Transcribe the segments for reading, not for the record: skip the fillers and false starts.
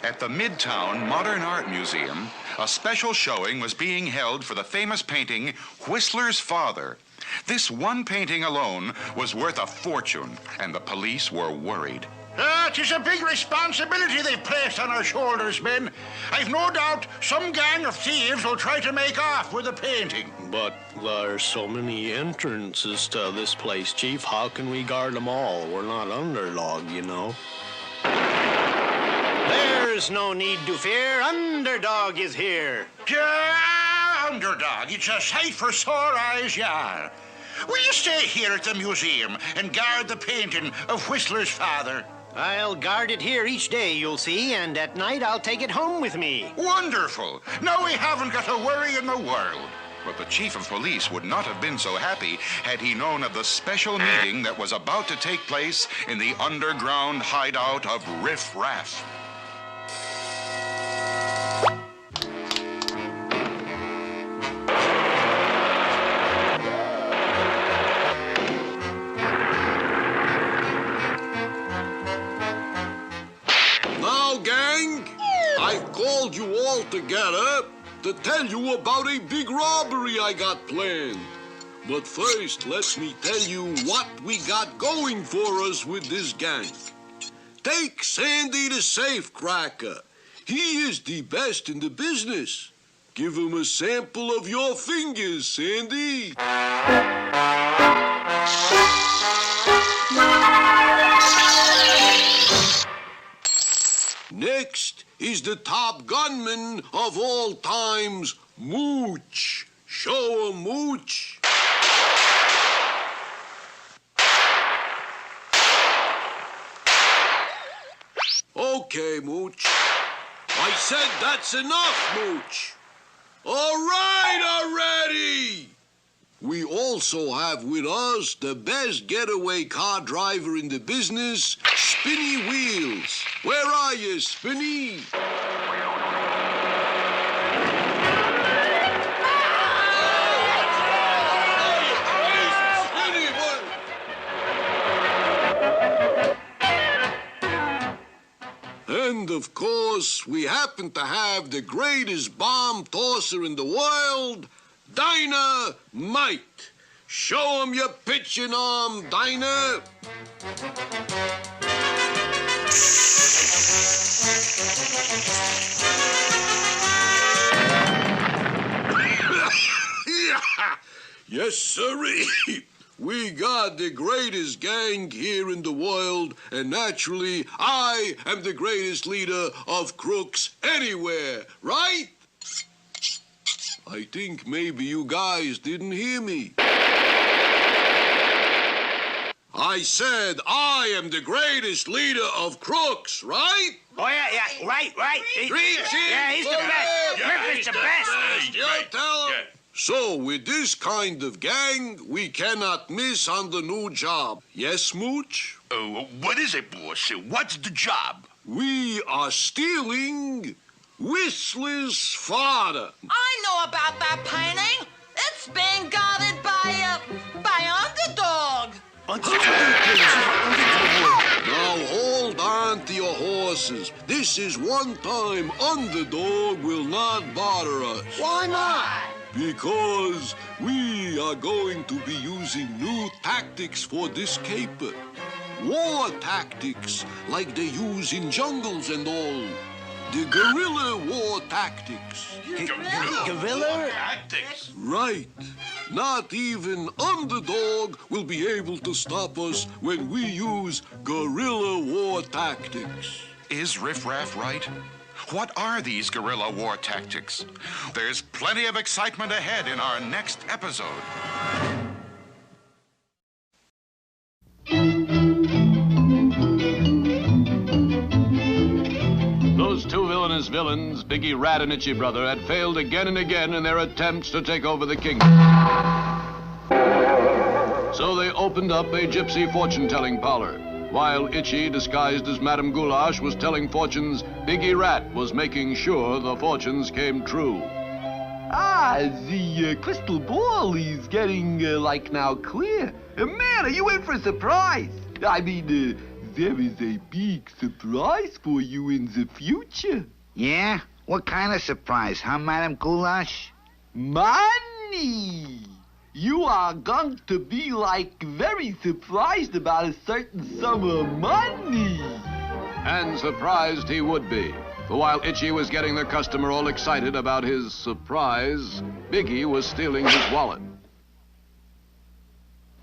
At the Midtown Modern Art Museum, a special showing was being held for the famous painting Whistler's Father. This one painting alone was worth a fortune, and the police were worried. It is a big responsibility they've placed on our shoulders, men. I've no doubt some gang of thieves will try to make off with the painting. But there are so many entrances to this place, Chief. How can we guard them all? We're not Underdog, you know. There's no need to fear. Underdog is here. Yeah, Underdog. It's a sight for sore eyes, yeah. Will you stay here at the museum and guard the painting of Whistler's father? I'll guard it here each day, you'll see, and at night I'll take it home with me. Wonderful. Now we haven't got a worry in the world. But the chief of police would not have been so happy had he known of the special meeting that was about to take place in the underground hideout of Riff Raff. Called you all together to tell you about a big robbery I got planned. But first, let me tell you what we got going for us with this gang. Take Sandy the safecracker. He is the best in the business. Give him a sample of your fingers, Sandy. Next is the top gunman of all times, Mooch. Show him, Mooch. Okay, Mooch. I said that's enough, Mooch. All right already. We also have with us the best getaway car driver in the business, Spinny Wheels. Where are you, Spinny? And of course, we happen to have the greatest bomb tosser in the world, Dynamite. Show 'em your pitching arm, Dinah. Yes, sirree. We got the greatest gang here in the world, and naturally, I am the greatest leader of crooks anywhere, right? I think maybe you guys didn't hear me. I said I am the greatest leader of crooks, right? Oh, yeah, right. Three cheers. Yeah, he's the best. Ripper's the best. You tell him. So, with this kind of gang, we cannot miss on the new job. Yes, Mooch? What is it, boss? What's the job? We are stealing Whistler's father. I know about that painting. It's being guarded by Underdog. Now hold on to your horses. This is one time Underdog will not bother us. Why not? Because we are going to be using new tactics for this caper. War tactics like they use in jungles and all. The guerrilla war tactics. Guerrilla? Tactics. Right. Not even Underdog will be able to stop us when we use guerrilla war tactics. Is Riff Raff right? What are these guerrilla war tactics? There's plenty of excitement ahead in our next episode. Those two villainous villains, Biggie Rat and Itchy Brother, had failed again and again in their attempts to take over the kingdom. So they opened up a gypsy fortune-telling parlor. While Itchy, disguised as Madame Goulash, was telling fortunes, Biggie Rat was making sure the fortunes came true. The crystal ball is getting, now clear. Man, are you in for a surprise? I mean, there is a big surprise for you in the future. Yeah? What kind of surprise, huh, Madame Goulash? Money! You are going to be, very surprised about a certain sum of money. And surprised he would be. For while Itchy was getting the customer all excited about his surprise, Biggie was stealing his wallet.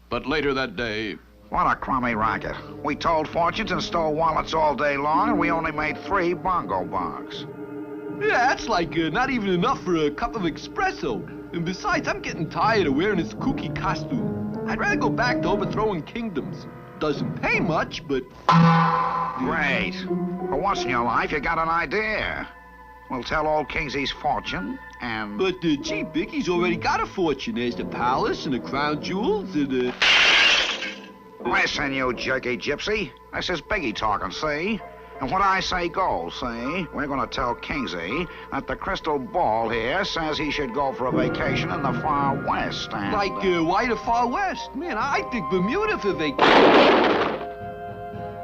But later that day... What a crummy racket. We told fortunes and stole wallets all day long, and we only made 3 bongo bucks. Yeah, that's not even enough for a cup of espresso. And besides, I'm getting tired of wearing this kooky costume. I'd rather go back to overthrowing kingdoms. Doesn't pay much, but... Great. For once in your life, you got an idea. We'll tell old Kingsy's fortune, and... But, gee, Biggie's already got a fortune. There's the palace and the crown jewels and, Listen, you jerky gypsy. This is Biggie talking, see? And what I say goes, see? We're gonna tell Kingsy that the crystal ball here says he should go for a vacation in the far west, and... why the far west? Man, I think Bermuda for vacation.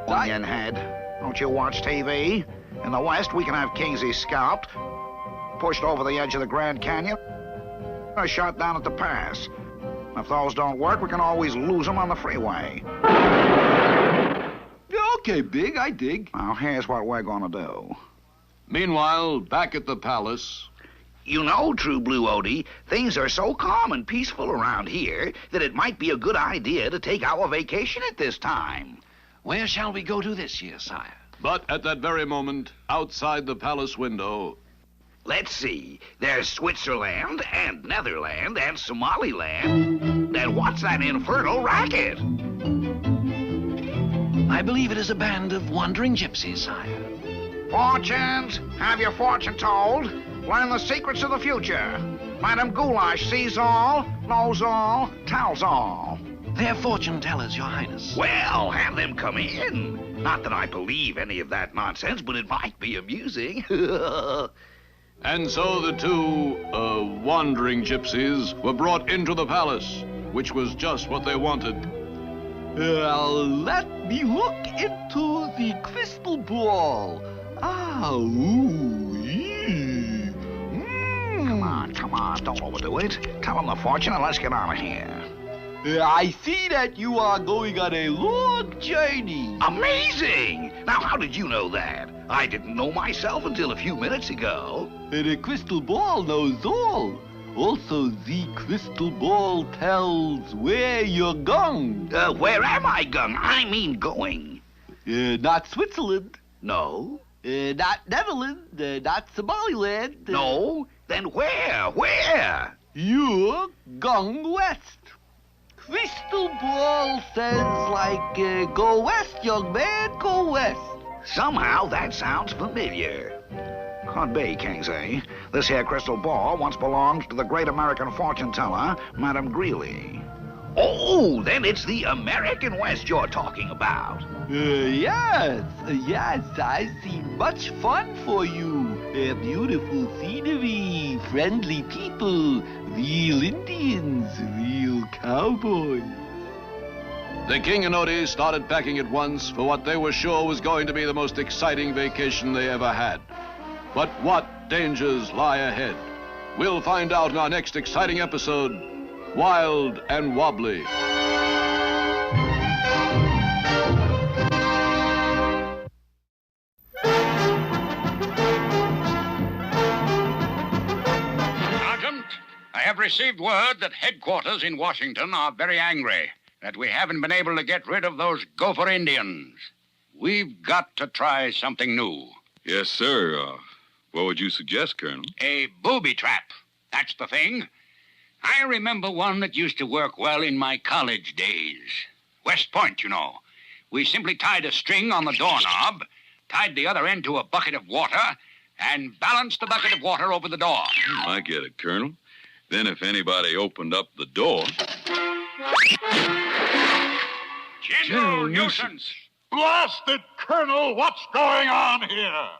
Onion head. Don't you watch TV? In the west, we can have Kingsy scalped, pushed over the edge of the Grand Canyon, or shot down at the pass. If those don't work, we can always lose him on the freeway. Okay, Big, I dig. Now, here's what we're gonna do. Meanwhile, back at the palace... You know, True Blue Odie, things are so calm and peaceful around here that it might be a good idea to take our vacation at this time. Where shall we go to this year, sire? But at that very moment, outside the palace window... Let's see. There's Switzerland and Netherland and Somaliland. And what's that infernal racket? I believe it is a band of wandering gypsies, sire. Fortunes, have your fortune told. Learn the secrets of the future. Madame Goulash sees all, knows all, tells all. They're fortune tellers, your highness. Well, have them come in. Not that I believe any of that nonsense, but it might be amusing. And so the 2, wandering gypsies were brought into the palace, which was just what they wanted. Let me look into the crystal ball. Come on, don't overdo it. Tell them the fortune and let's get out of here. I see that you are going on a long journey. Amazing! Now, how did you know that? I didn't know myself until a few minutes ago. The crystal ball knows all. Also, the crystal ball tells where you're going. Where am I going? I mean going. Not Switzerland. No. Not Netherlands. Not Somaliland. No. Then where? Where? You're going west. Crystal ball says, go west, young man, go west. Somehow that sounds familiar. Could be, Kingsley. This here crystal ball once belonged to the great American fortune teller, Madame Greeley. Oh, then it's the American West you're talking about. Yes, I see much fun for you. Beautiful scenery, friendly people, real Indians, real cowboys. The King and Odie started packing at once for what they were sure was going to be the most exciting vacation they ever had. But what dangers lie ahead? We'll find out in our next exciting episode, Wild and Wobbly. Sergeant, I have received word that headquarters in Washington are very angry that we haven't been able to get rid of those Gopher Indians. We've got to try something new. Yes, sir. What would you suggest, Colonel? A booby trap. That's the thing. I remember one that used to work well in my college days. West Point, you know. We simply tied a string on the doorknob, tied the other end to a bucket of water, and balanced the bucket of water over the door. I get it, Colonel. Then if anybody opened up the door... General nuisance! Blasted Colonel, what's going on here?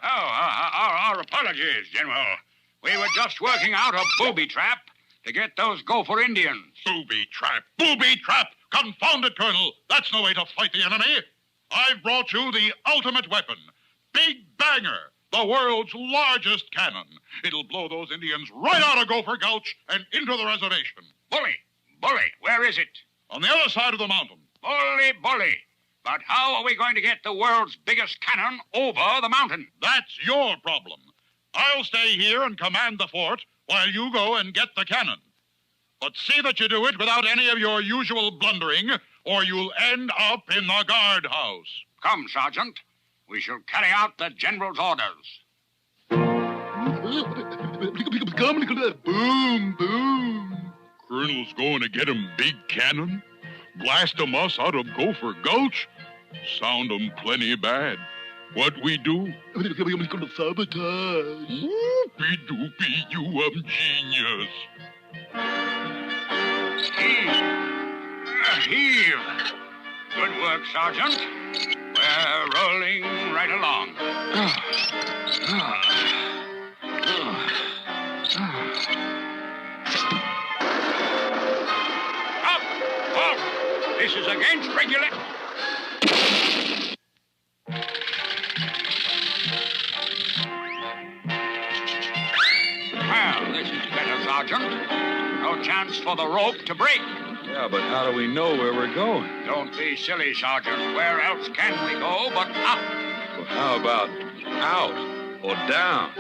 Our apologies, General. We were just working out a booby trap to get those Gopher Indians. Booby trap! Booby trap! Confound it, Colonel! That's no way to fight the enemy! I've brought you the ultimate weapon, Big Banger, the world's largest cannon. It'll blow those Indians right out of Gopher Gulch and into the reservation. Bully, where is it? On the other side of the mountain. Bully. But how are we going to get the world's biggest cannon over the mountain? That's your problem. I'll stay here and command the fort while you go and get the cannon. But see that you do it without any of your usual blundering, or you'll end up in the guardhouse. Come, Sergeant. We shall carry out the General's orders. Boom, boom. Colonel's going to get 'em big cannon? Blast 'em us out of Gopher Gulch? Sound 'em plenty bad. What we do? Sabotage. Whoopie-doopie, you genius. Heave. Good work, Sergeant. We're rolling right along. Up! This is against regular... Well, this is better, Sergeant. No chance for the rope to break. Yeah, but how do we know where we're going? Don't be silly, Sergeant. Where else can we go but up? Well, how about out or down?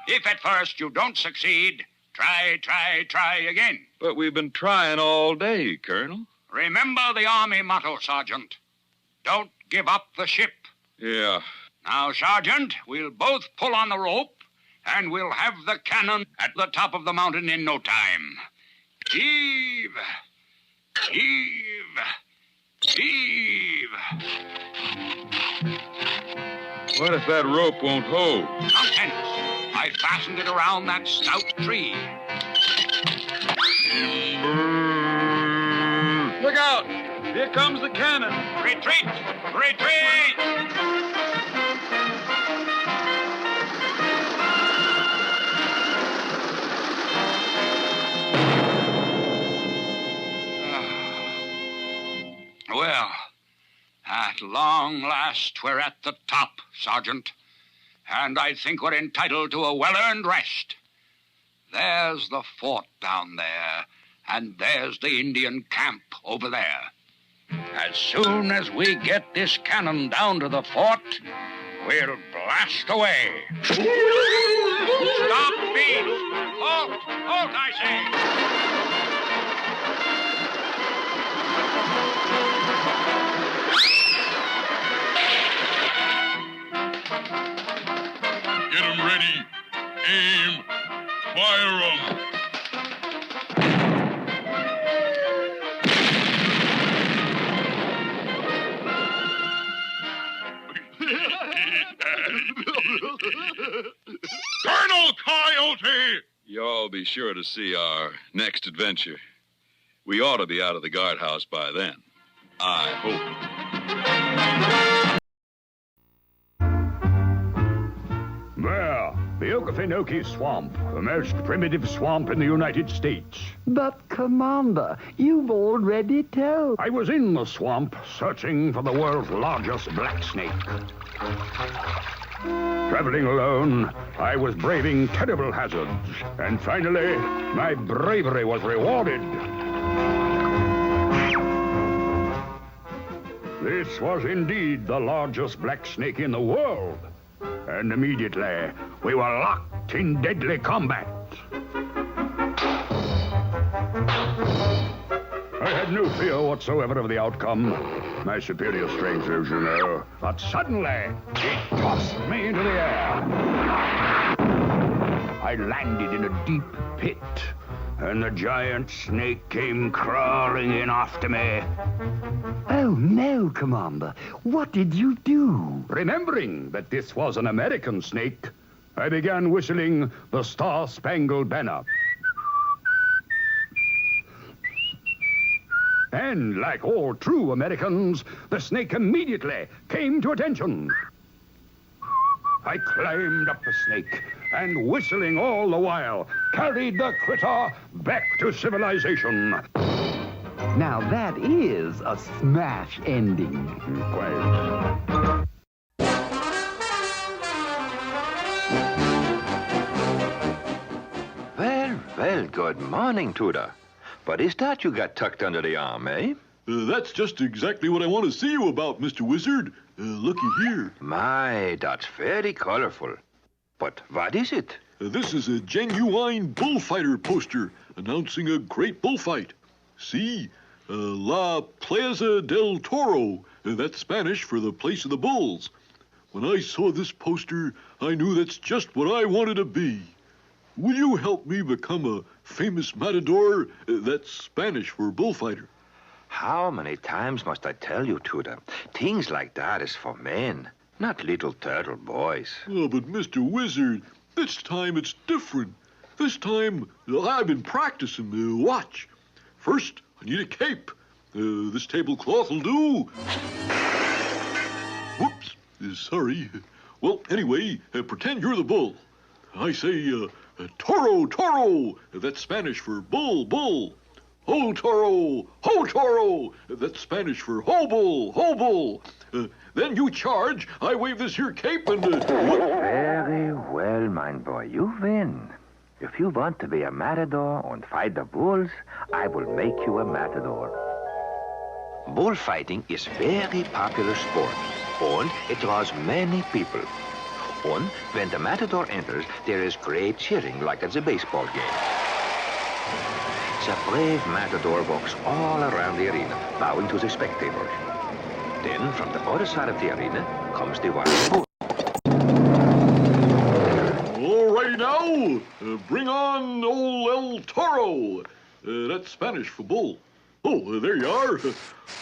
If at first you don't succeed, try again. But we've been trying all day, Colonel. Remember the Army motto, Sergeant. Don't give up the ship. Yeah. Now, Sergeant, we'll both pull on the rope, and we'll have the cannon at the top of the mountain in no time. Heave! Heave! Heave! What if that rope won't hold? Nonsense. I fastened it around that stout tree. Look out! Here comes the cannon. Retreat! Retreat! Well, at long last, we're at the top, Sergeant. And I think we're entitled to a well-earned rest. There's the fort down there, and there's the Indian camp over there. As soon as we get this cannon down to the fort, we'll blast away. Stop beat! Halt! Halt, I say! Get 'em ready. Aim. Fire 'em. Colonel Coyote! Y'all be sure to see our next adventure. We ought to be out of the guardhouse by then. I hope. There, the Okefenokee Swamp, the most primitive swamp in the United States. But, Commander, you've already told... I was in the swamp, searching for the world's largest black snake. Traveling alone, I was braving terrible hazards, and finally, my bravery was rewarded. This was indeed the largest black snake in the world. And immediately, we were locked in deadly combat. I had no fear whatsoever of the outcome. My superior strength, as you know. But suddenly, it tossed me into the air. I landed in a deep pit, and the giant snake came crawling in after me. Oh, no, Commander. What did you do? Remembering that this was an American snake, I began whistling the Star-Spangled Banner. And like all true Americans, the snake immediately came to attention. I climbed up the snake and, whistling all the while, carried the critter back to civilization. Now that is a smash ending. Quiet. Well, good morning, Tooter. What is that you got tucked under the arm, eh? That's just exactly what I want to see you about, Mr. Wizard. Looky here. My, that's very colorful. But what is it? This is a genuine bullfighter poster announcing a great bullfight. See? La Plaza del Toro. That's Spanish for the place of the bulls. When I saw this poster, I knew that's just what I wanted to be. Will you help me become a famous matador? That's Spanish for bullfighter. How many times must I tell you, Tooter? Things like that is for men, not little turtle boys. Oh, but Mr. Wizard, this time it's different. This time I've been practicing. Watch. First, I need a cape. This tablecloth will do. Whoops. Sorry. Well, anyway, pretend you're the bull. I say, toro, toro. That's Spanish for bull, bull. Ho, toro, ho, toro. That's Spanish for ho, bull, ho, bull. Then you charge. I wave this here cape and... Very well, my boy. You win. If you want to be a matador and fight the bulls, I will make you a matador. Bullfighting is very popular sport, and it draws many people. And when the matador enters, there is great cheering like at the baseball game. The brave matador walks all around the arena, bowing to the spectators. Then, from the other side of the arena, comes the wild bull. All right now, bring on old El Toro. That's Spanish for bull. Oh, there you are.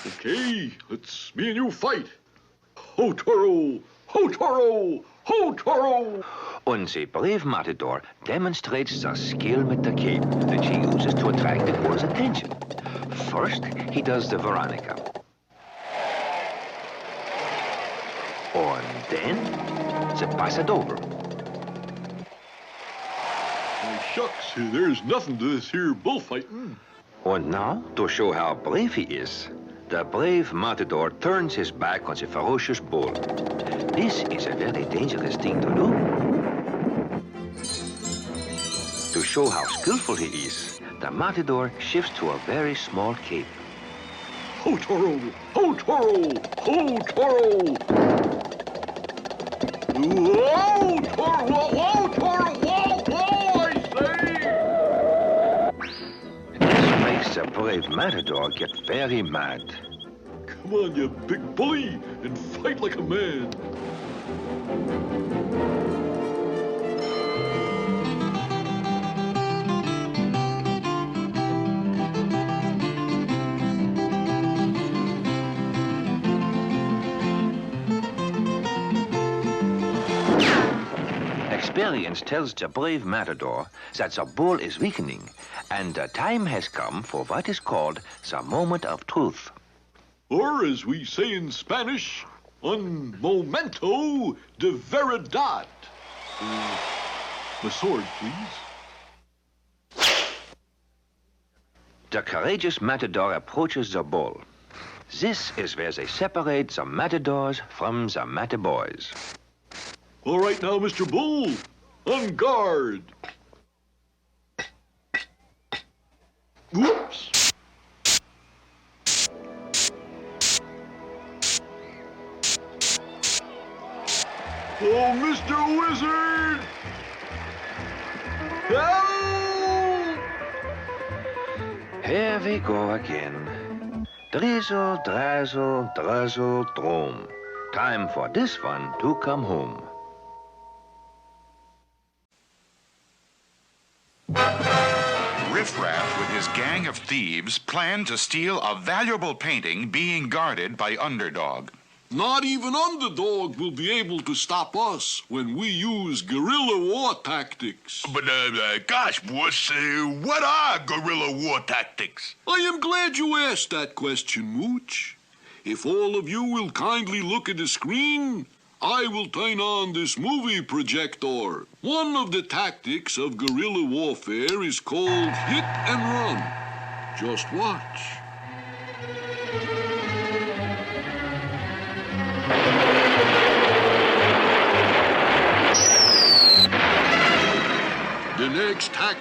Okay, let's me and you fight. Ho, Toro! Ho, Toro! Ho, Toro! And the brave matador demonstrates the skill with the cape that she uses to attract the bull's attention. First, he does the Veronica. And then, the Pasador. Shucks, there's nothing to this here bullfighting. And now, to show how brave he is, the brave matador turns his back on the ferocious bull. This is a very dangerous thing to do. To show how skillful he is, the matador shifts to a very small cape. Ho, Toro! Ho, Toro! Ho, Toro! Whoa, Toro! Whoa, Toro! Whoa, whoa, I say! This makes the brave matador get very mad. Come on, you big bully, and fight like a man. Experience tells the brave matador that the bull is weakening, and the time has come for what is called the moment of truth. Or, as we say in Spanish, un momento de veridad. The sword, please. The courageous matador approaches the bull. This is where they separate the matadors from the mataboys. All right now, Mr. Bull, on guard. Whoops. Oh, Mr. Wizard! Help! Here we go again. Drizzle, drazzle, druzzle, drum. Time for this one to come home. Riff-Raff with his gang of thieves planned to steal a valuable painting being guarded by Underdog. Not even Underdog will be able to stop us when we use guerrilla war tactics. But, gosh, boss, what are guerrilla war tactics? I am glad you asked that question, Mooch. If all of you will kindly look at the screen, I will turn on this movie projector. One of the tactics of guerrilla warfare is called hit and run. Just watch.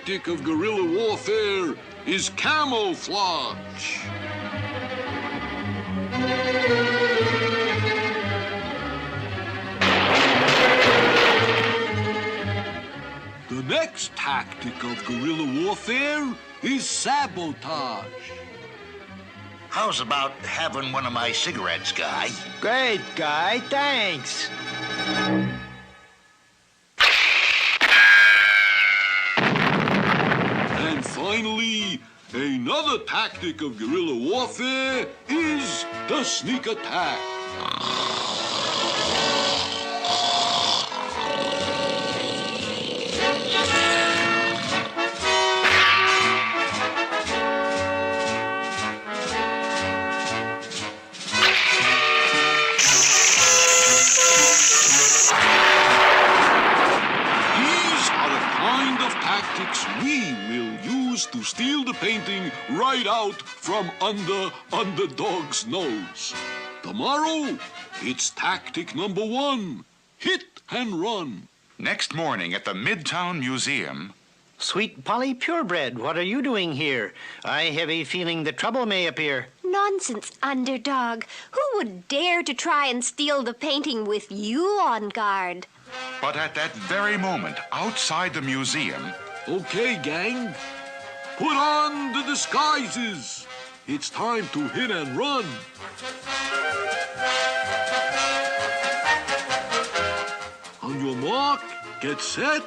tactic of guerrilla warfare is camouflage. The next tactic of guerrilla warfare is sabotage. How's about having one of my cigarettes, Guy? Great, Guy. Thanks. And finally, another tactic of guerrilla warfare is the sneak attack. We will use to steal the painting right out from under Underdog's nose. Tomorrow, it's tactic number 1, hit and run. Next morning at the Midtown Museum. Sweet Polly Purebred, what are you doing here? I have a feeling that trouble may appear. Nonsense, Underdog. Who would dare to try and steal the painting with you on guard? But at that very moment, outside the museum... Okay, gang. Put on the disguises. It's time to hit and run. On your mark, get set,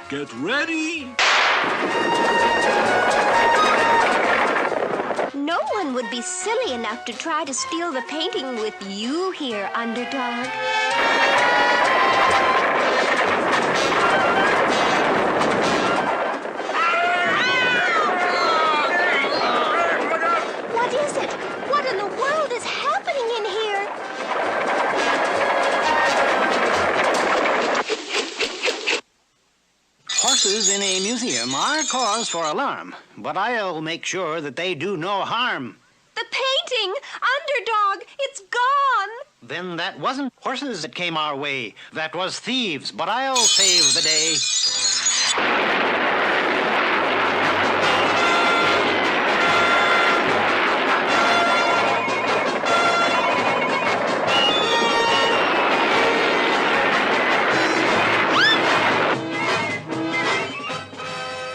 get ready. No one would be silly enough to try to steal the painting with you here, Underdog. What is it? What in the world is happening in here? Horses in a museum are cause for alarm, but I'll make sure that they do no harm. The painting! Underdog! It's gone! Then that wasn't horses that came our way. That was thieves, but I'll save the day.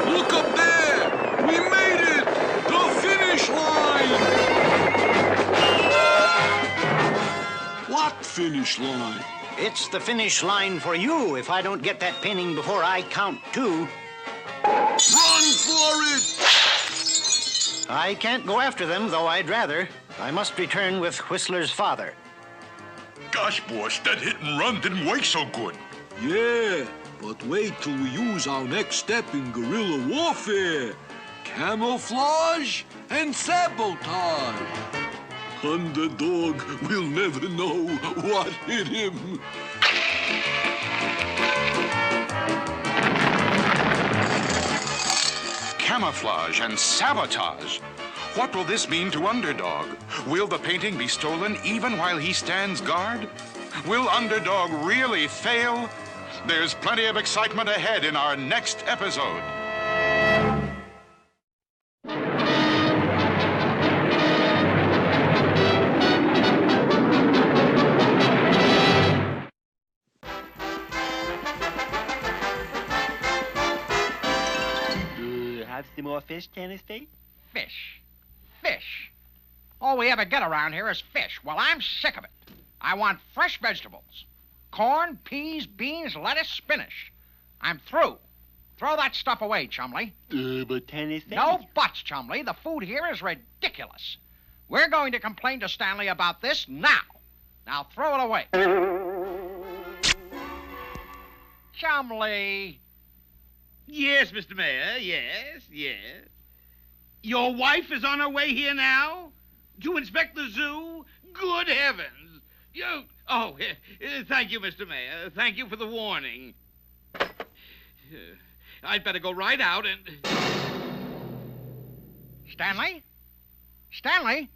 Look up there! We made it! The finish line! What finish line? It's the finish line for you if I don't get that painting before I count 2. Run for it! I can't go after them, though I'd rather. I must return with Whistler's father. Gosh, boss, that hit and run didn't work so good. Yeah, but wait till we use our next step in guerrilla warfare. Camouflage and sabotage. Underdog will never know what hit him. Camouflage and sabotage. What will this mean to Underdog? Will the painting be stolen even while he stands guard? Will Underdog really fail? There's plenty of excitement ahead in our next episode. Have some more fish, Tennessee? Fish. Fish. All we ever get around here is fish. Well, I'm sick of it. I want fresh vegetables. Corn, peas, beans, lettuce, spinach. I'm through. Throw that stuff away, Chumley. But Tennessee... No buts, Chumley. The food here is ridiculous. We're going to complain to Stanley about this now. Now throw it away. Chumley. Yes, Mr. Mayor, yes. Your wife is on her way here now? To inspect the zoo? Good heavens! Thank you, Mr. Mayor. Thank you for the warning. I'd better go right out and... Stanley? Stanley?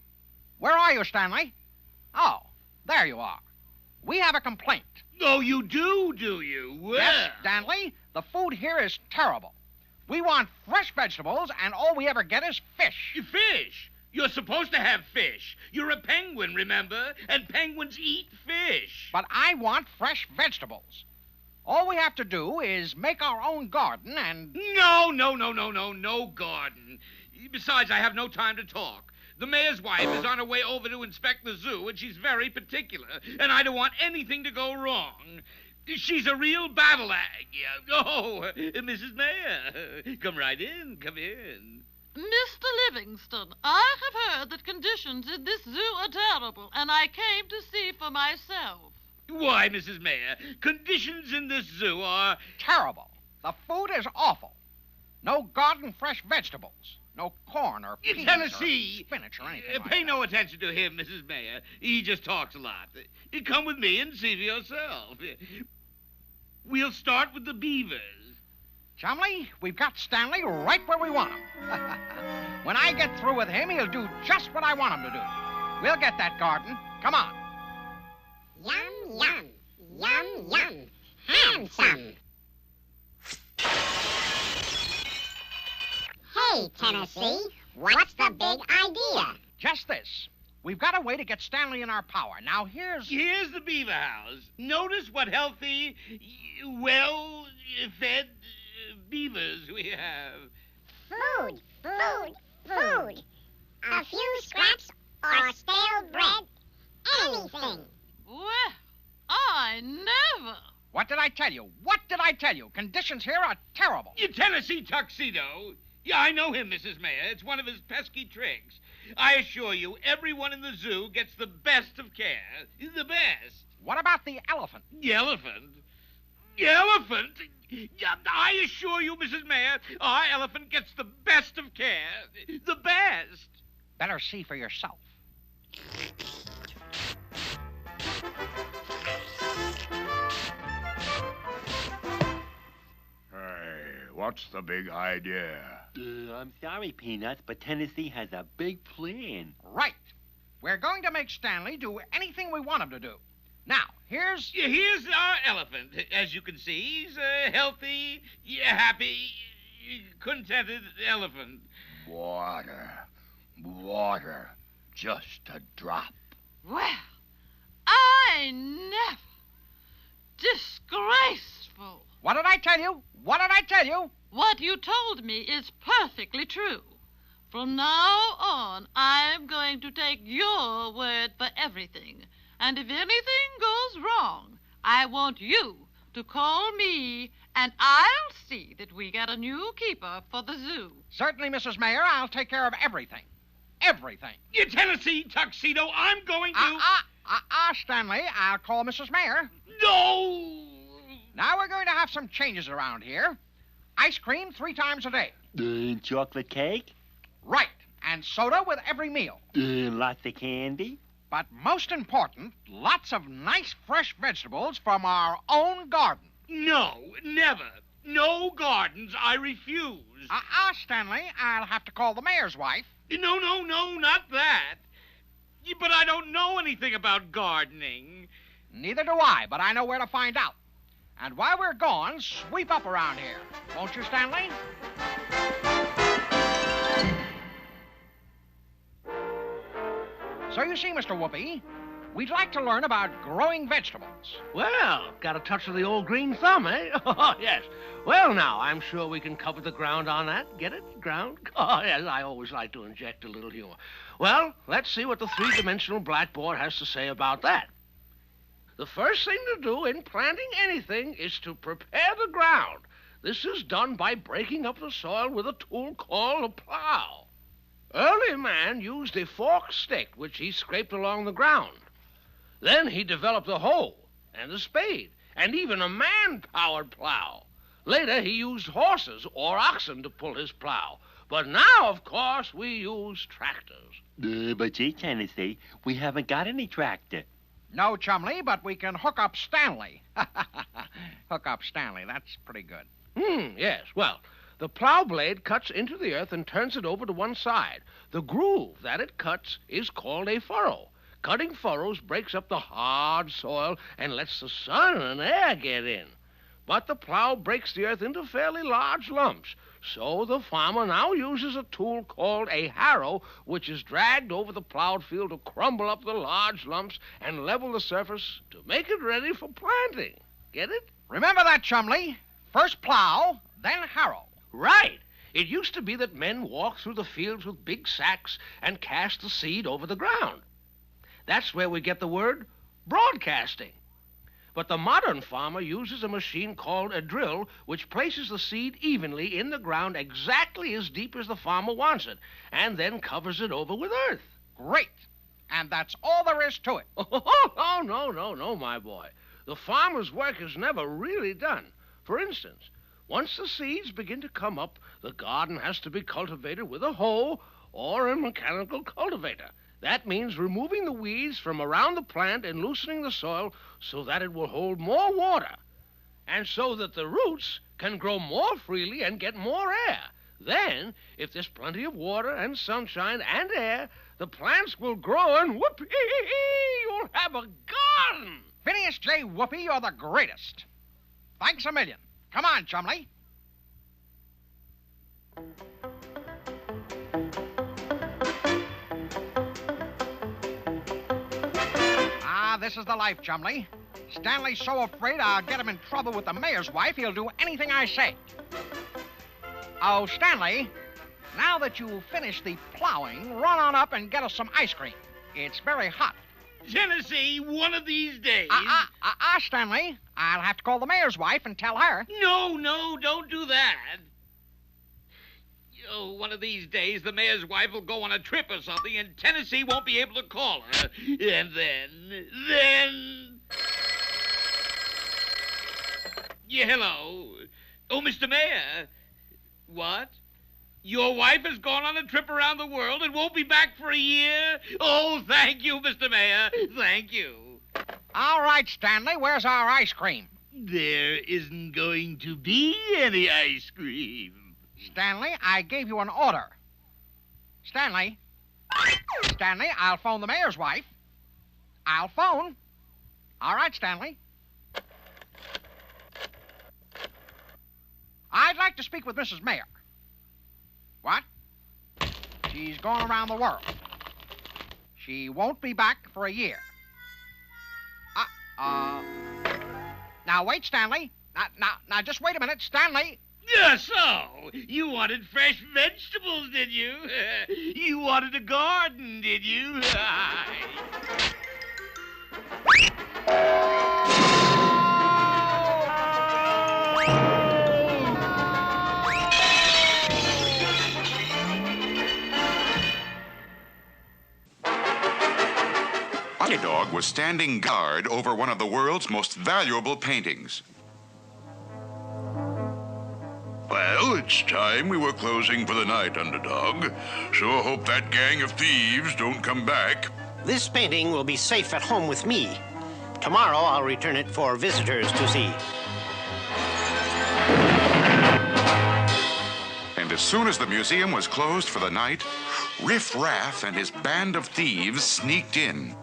Where are you, Stanley? Oh, there you are. We have a complaint. Oh, you do you? Well... Yes, Stanley. The food here is terrible. We want fresh vegetables, and all we ever get is fish. Fish? You're supposed to have fish. You're a penguin, remember? And penguins eat fish. But I want fresh vegetables. All we have to do is make our own garden and... No garden. Besides, I have no time to talk. The mayor's wife is on her way over to inspect the zoo, and she's very particular, and I don't want anything to go wrong. She's a real battle axe. Oh, Mrs. Mayor, come right in, come in. Mr. Livingston, I have heard that conditions in this zoo are terrible, and I came to see for myself. Why, Mrs. Mayor, conditions in this zoo are... terrible. The food is awful. No garden fresh vegetables. No corn or peas Tennessee. or spinach or anything like Pay that. no attention to him, Mrs. Mayor. He just talks a lot. Come with me and see for yourself. We'll start with the beavers. Chumley, we've got Stanley right where we want him. When I get through with him, he'll do just what I want him to do. We'll get that garden. Come on. Yum, yum. Yum, yum. Handsome. Hey, Tennessee, what's the big idea? Just this. We've got a way to get Stanley in our power. Now, here's the beaver house. Notice what healthy, well-fed beavers we have. Food, food, food. A few scraps or stale bread, anything. Well, I never. What did I tell you? What did I tell you? Conditions here are terrible. You Tennessee Tuxedo. Yeah, I know him, Mrs. Mayor. It's one of his pesky tricks. I assure you, everyone in the zoo gets the best of care. The best. What about the elephant? The elephant? The elephant? Yeah, I assure you, Mrs. Mayor, our elephant gets the best of care. The best. Better see for yourself. What's the big idea? I'm sorry, Peanuts, but Tennessee has a big plan. Right. We're going to make Stanley do anything we want him to do. Now, here's our elephant. As you can see, he's a healthy, happy, contented elephant. Water. Just a drop. Well, I never. Disgraceful. What did I tell you? What did I tell you? What you told me is perfectly true. From now on, I'm going to take your word for everything. And if anything goes wrong, I want you to call me, and I'll see that we get a new keeper for the zoo. Certainly, Mrs. Mayor, I'll take care of everything. Everything. You Tennessee Tuxedo, I'm going to... Stanley, I'll call Mrs. Mayor. No! Now we're going to have some changes around here. Ice cream 3 times a day. Chocolate cake? Right. And soda with every meal. Lots of candy? But most important, lots of nice fresh vegetables from our own garden. No, never. No gardens, I refuse. Stanley, I'll have to call the mayor's wife. No, not that. But I don't know anything about gardening. Neither do I, but I know where to find out. And while we're gone, sweep up around here. Won't you, Stanley? So you see, Mr. Whoopi, we'd like to learn about growing vegetables. Well, got a touch of the old green thumb, eh? Oh, yes. Well, now, I'm sure we can cover the ground on that. Get it? Ground? Oh, yes, I always like to inject a little humor. Well, let's see what the three-dimensional blackboard has to say about that. The first thing to do in planting anything is to prepare the ground. This is done by breaking up the soil with a tool called a plow. Early man used a forked stick, which he scraped along the ground. Then he developed a hoe and a spade and even a man-powered plow. Later, he used horses or oxen to pull his plow. But now, of course, we use tractors. But gee, Tennessee, we haven't got any tractor. No, Chumley, but we can hook up Stanley. Hook up Stanley, that's pretty good. Yes. Well, the plow blade cuts into the earth and turns it over to one side. The groove that it cuts is called a furrow. Cutting furrows breaks up the hard soil and lets the sun and air get in. but the plow breaks the earth into fairly large lumps. So the farmer now uses a tool called a harrow, which is dragged over the plowed field to crumble up the large lumps and level the surface to make it ready for planting. Get it? Remember that, Chumley. First plow, then harrow. Right. It used to be that men walked through the fields with big sacks and cast the seed over the ground. That's where we get the word broadcasting. But the modern farmer uses a machine called a drill, which places the seed evenly in the ground exactly as deep as the farmer wants it, and then covers it over with earth. Great. And that's all there is to it. Oh, no, my boy. The farmer's work is never really done. For instance, once the seeds begin to come up, the garden has to be cultivated with a hoe or a mechanical cultivator. That means removing the weeds from around the plant and loosening the soil so that it will hold more water, and so that the roots can grow more freely and get more air. Then, if there's plenty of water and sunshine and air, the plants will grow and whoopee, you'll have a garden. Phineas J. Whoopi, you're the greatest. Thanks a million. Come on, Chumley. This is the life, Chumley. Stanley's so afraid I'll get him in trouble with the mayor's wife, he'll do anything I say. Oh, Stanley, now that you've finished the plowing, run on up and get us some ice cream. It's very hot. Tennessee, one of these days. Stanley. I'll have to call the mayor's wife and tell her. No, don't do that. Oh, one of these days, the mayor's wife will go on a trip or something, and Tennessee won't be able to call her. And then... Yeah, hello. Oh, Mr. Mayor. What? Your wife has gone on a trip around the world and won't be back for a year? Oh, thank you, Mr. Mayor. Thank you. All right, Stanley, where's our ice cream? There isn't going to be any ice cream. Stanley, I gave you an order. Stanley, I'll phone the mayor's wife. I'll phone. All right, Stanley. I'd like to speak with Mrs. Mayor. What? She's going around the world. She won't be back for a year. Now, wait, Stanley. Now, just wait a minute, Stanley. So, you wanted fresh vegetables, did you? You wanted a garden, did you? Underdog was standing guard over one of the world's most valuable paintings. Well, it's time we were closing for the night, Underdog. Sure hope that gang of thieves don't come back. This painting will be safe at home with me. Tomorrow I'll return it for visitors to see. And as soon as the museum was closed for the night, Riff Raff and his band of thieves sneaked in.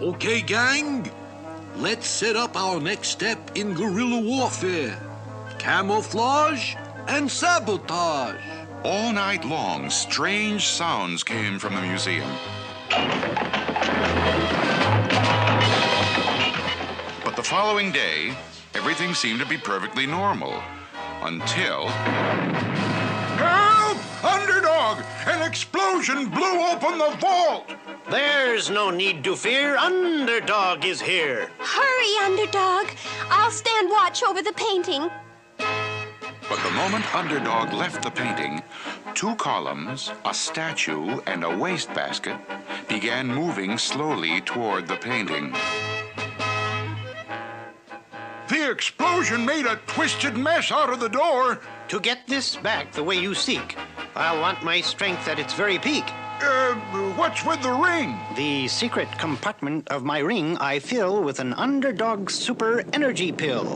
Okay, gang. Let's set up our next step in guerrilla warfare. Camouflage and sabotage. All night long, strange sounds came from the museum. But the following day, everything seemed to be perfectly normal. Until... Help! Underdog! An explosion blew open the vault! There's no need to fear. Underdog is here. Hurry, Underdog. I'll stand watch over the painting. But the moment Underdog left the painting, 2 columns, a statue, and a wastebasket began moving slowly toward the painting. The explosion made a twisted mess out of the door. To get this back the way you seek, I'll want my strength at its very peak. What's with the ring? The secret compartment of my ring I fill with an Underdog super energy pill.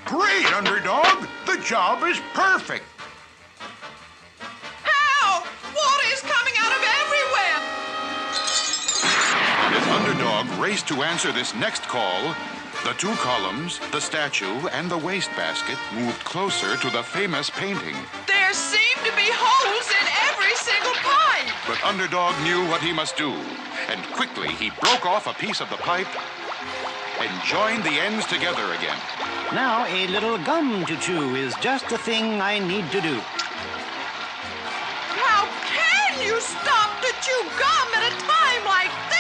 Great, Underdog! The job is perfect. Underdog raced to answer this next call, the two columns, the statue, and the wastebasket moved closer to the famous painting. There seem to be holes in every single pipe. But Underdog knew what he must do, and quickly he broke off a piece of the pipe and joined the ends together again. Now a little gum to chew is just the thing I need to do. How can you stop to chew gum at a time like this?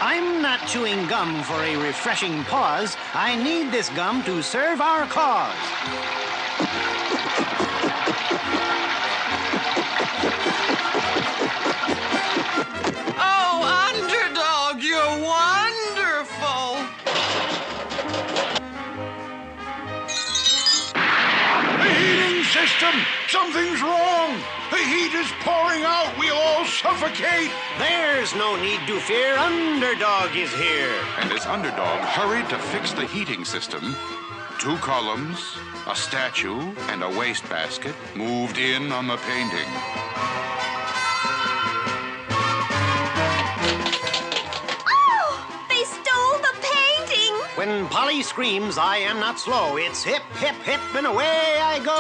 I'm not chewing gum for a refreshing pause. I need this gum to serve our cause. Oh, Underdog, you're wonderful. The heating system! Something's wrong! The heat is pouring out! We'll all suffocate! There's no need to fear. Underdog is here. And as Underdog hurried to fix the heating system, two columns, a statue, and a wastebasket moved in on the painting. Oh, they stole the painting. When Polly screams, I am not slow. It's hip, hip, hip, and away I go.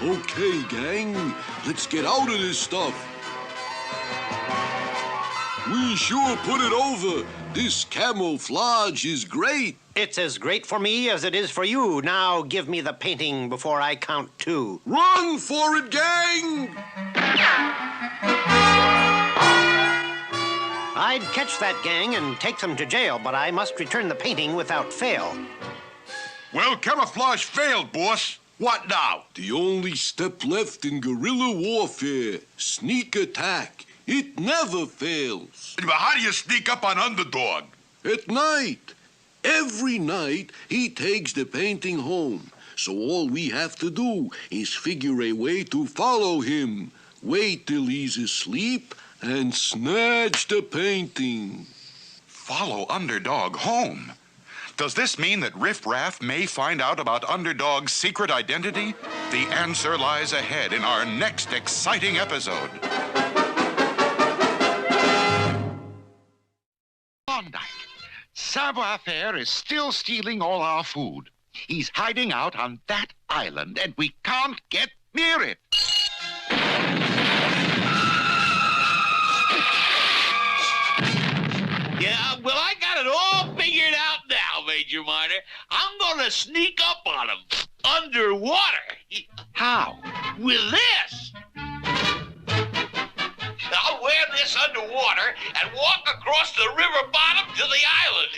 Okay, gang, let's get out of this stuff. We sure put it over. This camouflage is great. It's as great for me as it is for you. Now give me the painting before I count two. Run for it, gang! I'd catch that gang and take them to jail, but I must return the painting without fail. Well, camouflage failed, boss. What now? The only step left in guerrilla warfare, sneak attack. It never fails. But how do you sneak up on Underdog? At night. Every night, he takes the painting home. So all we have to do is figure a way to follow him. Wait till he's asleep and snatch the painting. Follow Underdog home? Does this mean that Riff Raff may find out about Underdog's secret identity? The answer lies ahead in our next exciting episode. Klondike. Savoir-faire is still stealing all our food. He's hiding out on that island, and we can't get near it. Yeah, well, I got it all figured out now, Major Minor. I'm gonna sneak up on him underwater. How? With this. I'll wear this underwater and walk across the river bottom to the island.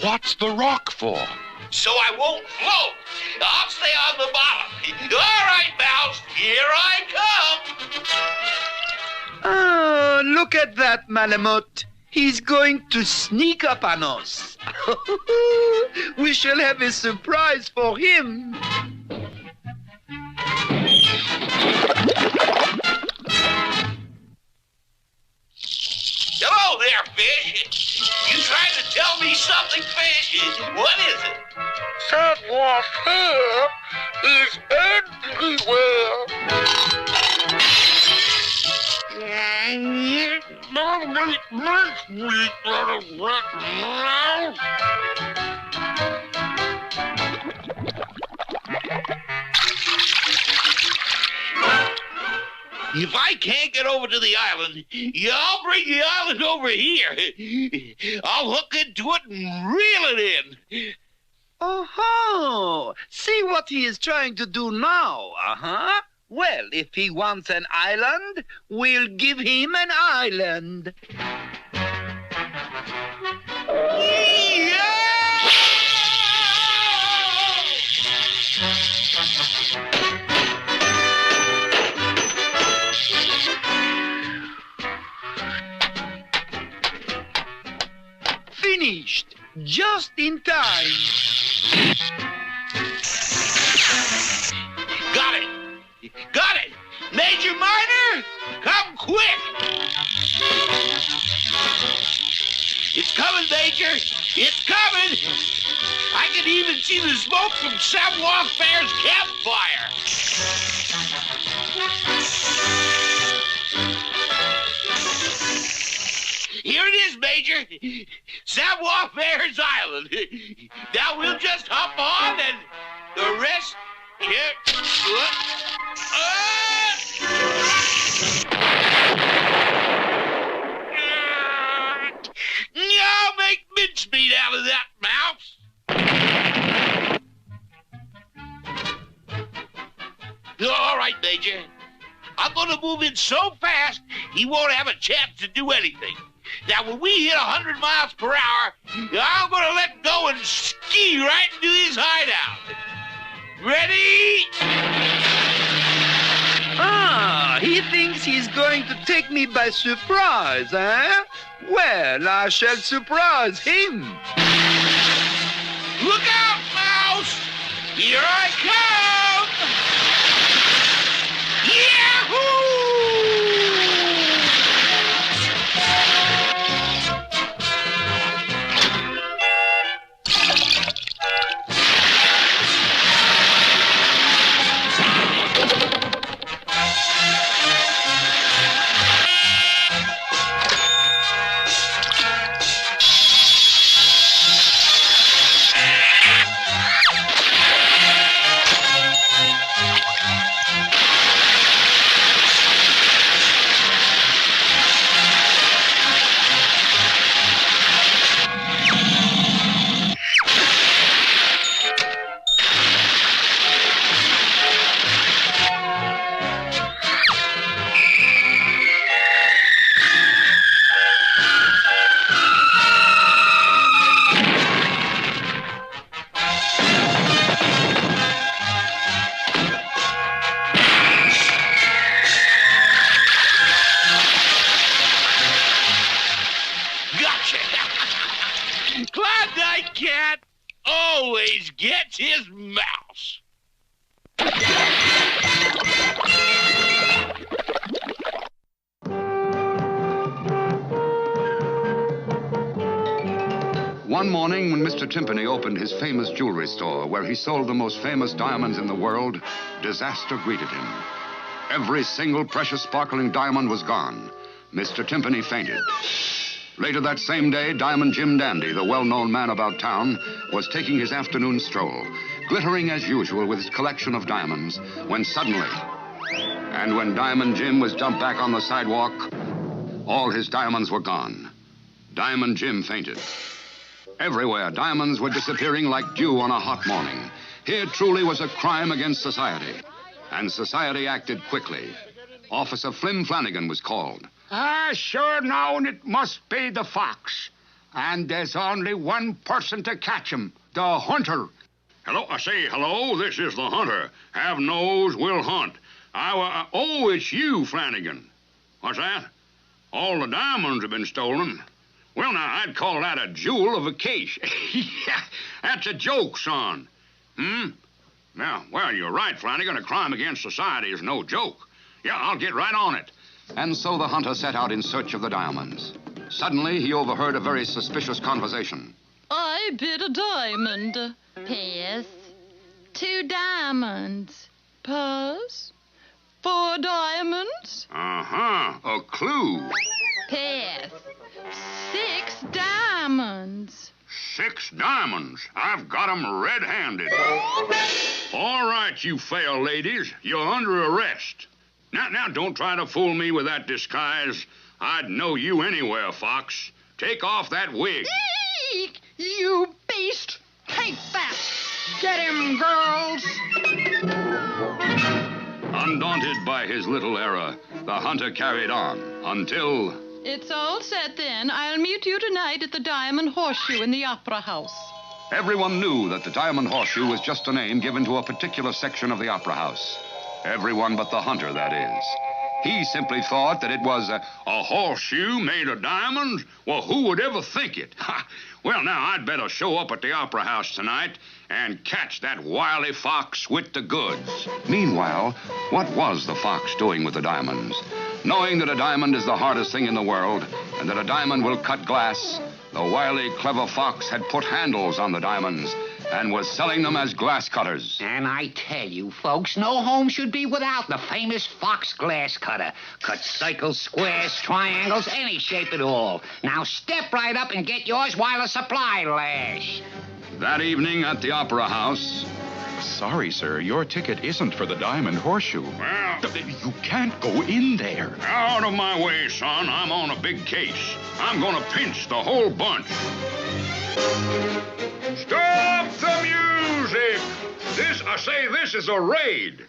What's the rock for? So I won't float. I'll stay on the bottom. All right, Mouse, here I come. Oh, look at that, Malamute. He's going to sneak up on us. We shall have a surprise for him. Hello there, fish. You trying to tell me something, fish? What is it? Savoir-faire is everywhere. If I can't get over to the island, I'll bring the island over here. I'll hook into it and reel it in. Oh-ho! See what he is trying to do now, uh-huh? Well, if he wants an island, we'll give him an island. Finished! Just in time. Got it! Got it! Major Minor, come quick! It's coming, Major! It's coming! I can even see the smoke from Savoir-faire's campfire! Here it is, Major. Savoir-faire's Island. Now we'll just hop on and the rest... Here... I'll make mincemeat out of that mouse. All right, Major. I'm going to move in so fast, he won't have a chance to do anything. Now, when we hit 100 miles per hour, I'm going to let go and ski right into his hideout. Ready? Ah, he thinks he's going to take me by surprise, eh? Well, I shall surprise him. Look out, mouse! Here I come! Yahoo! Klondike cat always gets his mouse. One morning, when Mr. Timpany opened his famous jewelry store, where he sold the most famous diamonds in the world, disaster greeted him. Every single precious sparkling diamond was gone. Mr. Timpany fainted. Later that same day, Diamond Jim Dandy, the well-known man about town, was taking his afternoon stroll, glittering as usual with his collection of diamonds, when suddenly, and when Diamond Jim was dumped back on the sidewalk, all his diamonds were gone. Diamond Jim fainted. Everywhere, diamonds were disappearing like dew on a hot morning. Here truly was a crime against society. And society acted quickly. Officer Flim Flanagan was called. Sure known it must be the fox. And there's only one person to catch him, the hunter. Hello, I say, hello, this is the hunter. Have nose, will hunt. Oh, it's you, Flanagan. What's that? All the diamonds have been stolen. Well, now, I'd call that a jewel of a case. Yeah, that's a joke, son. Now, well, you're right, Flanagan. A crime against society is no joke. Yeah, I'll get right on it. And so the hunter set out in search of the diamonds. Suddenly, he overheard a very suspicious conversation. I bid a diamond. Pass. 2 diamonds. Pass. 4 diamonds. Uh-huh. A clue. Pass. 6 diamonds. 6 diamonds. I've got 'em red-handed. All right, you fair ladies. You're under arrest. Now, don't try to fool me with that disguise. I'd know you anywhere, Fox. Take off that wig. Eek! You beast! Take that! Get him, girls! Undaunted by his little error, the hunter carried on until... It's all set then. I'll meet you tonight at the Diamond Horseshoe in the Opera House. Everyone knew that the Diamond Horseshoe was just a name given to a particular section of the Opera House. Everyone but the hunter, that is. He simply thought that it was a horseshoe made of diamonds? Well, who would ever think it? Well, now, I'd better show up at the Opera House tonight and catch that wily fox with the goods. Meanwhile, what was the fox doing with the diamonds? Knowing that a diamond is the hardest thing in the world and that a diamond will cut glass, the wily, clever fox had put handles on the diamonds and was selling them as glass cutters. And I tell you, folks, no home should be without the famous Fox glass cutter. Cuts circles, squares, triangles, any shape at all. Now step right up and get yours while the supply lasts. That evening at the Opera House... Sorry, sir, your ticket isn't for the Diamond Horseshoe. Well... You can't go in there. Out of my way, son. I'm on a big case. I'm gonna pinch the whole bunch. Stop the music! This is a raid.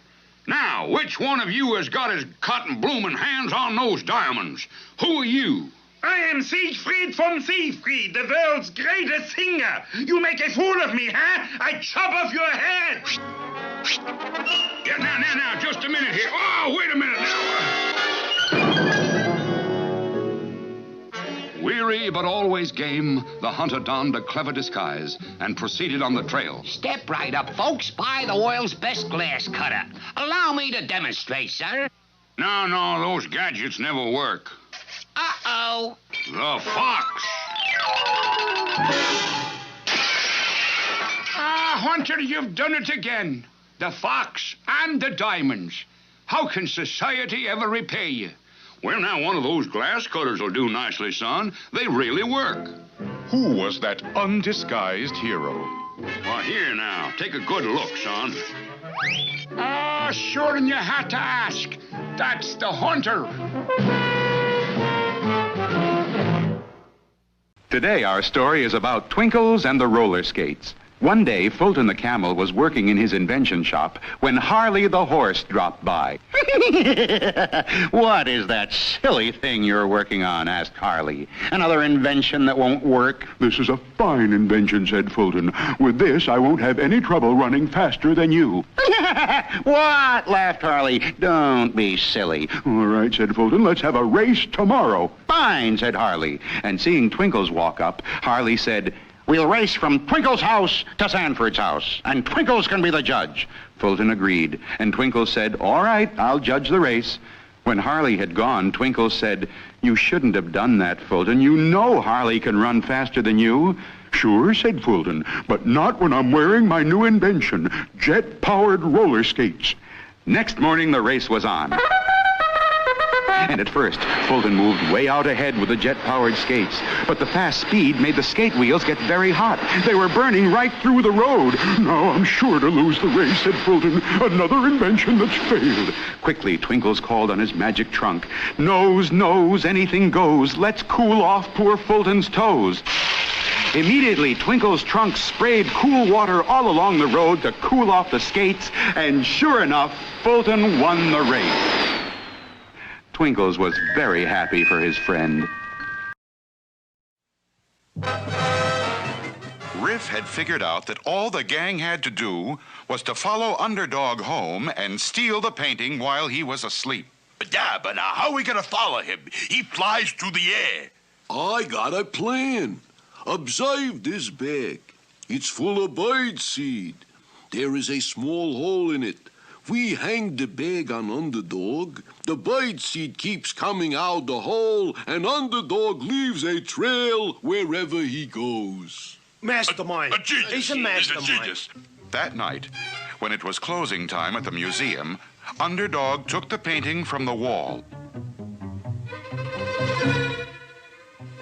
Now, which one of you has got his cotton bloomin' hands on those diamonds? Who are you? I am Siegfried from Siegfried, the world's greatest singer. You make a fool of me, huh? I chop off your head. Yeah, now, just a minute here. Oh, wait a minute now. Weary but always game, the hunter donned a clever disguise and proceeded on the trail. Step right up, folks. Buy the world's best glass cutter. Allow me to demonstrate, sir. No, those gadgets never work. Uh-oh. The fox. Hunter, you've done it again. The fox and the diamonds. How can society ever repay you? Well, now, one of those glass cutters will do nicely, son. They really work. Who was that undisguised hero? Well, here now. Take a good look, son. Sure, and you had to ask. That's the hunter. Today, our story is about Twinkles and the roller skates. One day, Fulton the camel was working in his invention shop when Harley the horse dropped by. What is that silly thing you're working on? Asked Harley. Another invention that won't work? This is a fine invention, said Fulton. With this, I won't have any trouble running faster than you. What? Laughed Harley. Don't be silly. All right, said Fulton. Let's have a race tomorrow. Fine, said Harley. And seeing Twinkles walk up, Harley said, "We'll race from Twinkles' house to Sanford's house, and Twinkles can be the judge." Fulton agreed, and Twinkles said, "All right, I'll judge the race." When Harley had gone, Twinkles said, "You shouldn't have done that, Fulton. You know Harley can run faster than you." Sure, said Fulton, but not when I'm wearing my new invention, jet-powered roller skates. Next morning, the race was on. And at first, Fulton moved way out ahead with the jet-powered skates. But the fast speed made the skate wheels get very hot. They were burning right through the road. Now I'm sure to lose the race, said Fulton. Another invention that's failed. Quickly, Twinkles called on his magic trunk. "Nose, nose, anything goes. Let's cool off poor Fulton's toes." Immediately, Twinkle's trunk sprayed cool water all along the road to cool off the skates. And sure enough, Fulton won the race. Twinkles was very happy for his friend. Riff had figured out that all the gang had to do was to follow Underdog home and steal the painting while he was asleep. But now how are we gonna follow him? He flies through the air. I got a plan. Observe this bag. It's full of bird seed. There is a small hole in it. We hang the bag on Underdog. The bird seed keeps coming out the hole, and Underdog leaves a trail wherever he goes. Mastermind. A genius. He's a mastermind. He's a genius. That night, when it was closing time at the museum, Underdog took the painting from the wall.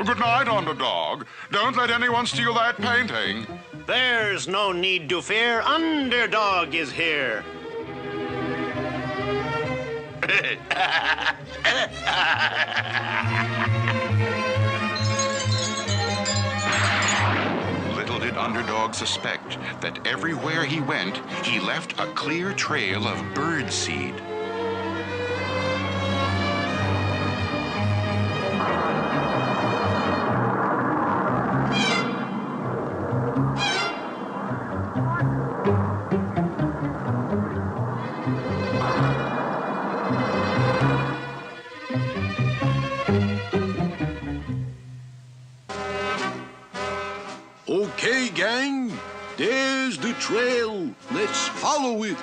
Good night, Underdog. Don't let anyone steal that painting. There's no need to fear. Underdog is here. Little did Underdog suspect that everywhere he went, he left a clear trail of bird seed. Okay, gang, there's the trail. Let's follow it.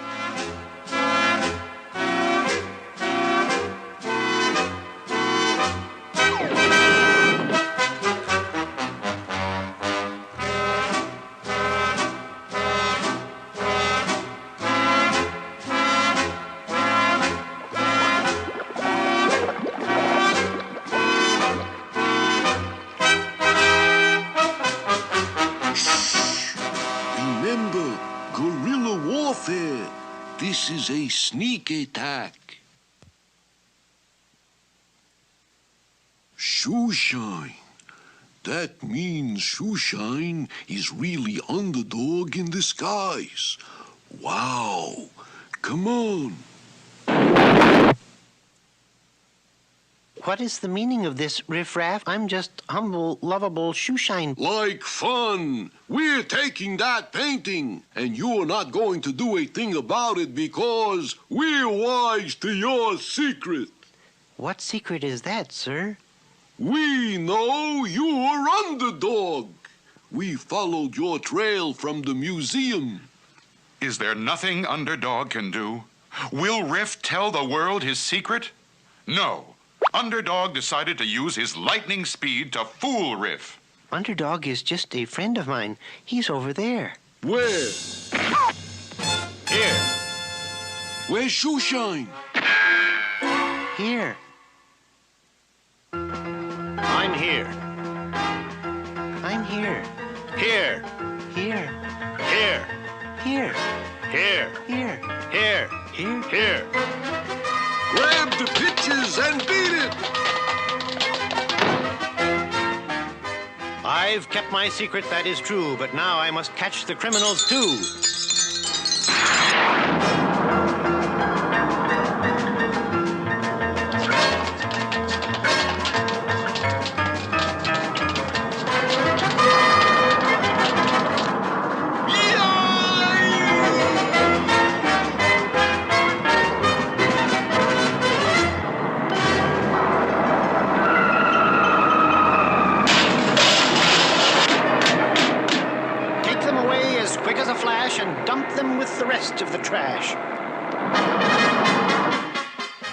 This is a sneak attack. Shoeshine. That means Shoeshine is really Underdog in disguise. Wow. Come on. What is the meaning of this, riffraff? I'm just humble, lovable Shoeshine. Like fun. We're taking that painting, and you're not going to do a thing about it because we're wise to your secret. What secret is that, sir? We know you're Underdog. We followed your trail from the museum. Is there nothing Underdog can do? Will Riff tell the world his secret? No. Underdog decided to use his lightning speed to fool Riff. Underdog is just a friend of mine. He's over there. Where? Here. Where's Shoeshine? Here. I'm here. I'm here. Here. Here. Here. Here. Here. Here. Here. Here. Here. Grab the pitches and beat it! I've kept my secret, that is true, but now I must catch the criminals too. And dump them with the rest of the trash.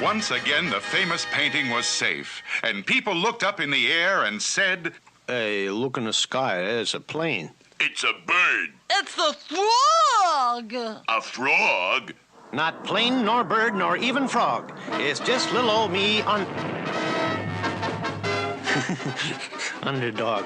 Once again, the famous painting was safe, and people looked up in the air and said, Hey, look in the sky. There's a plane. It's a bird. It's a frog. A frog? Not plane, nor bird, nor even frog. It's just little old me on... Underdog.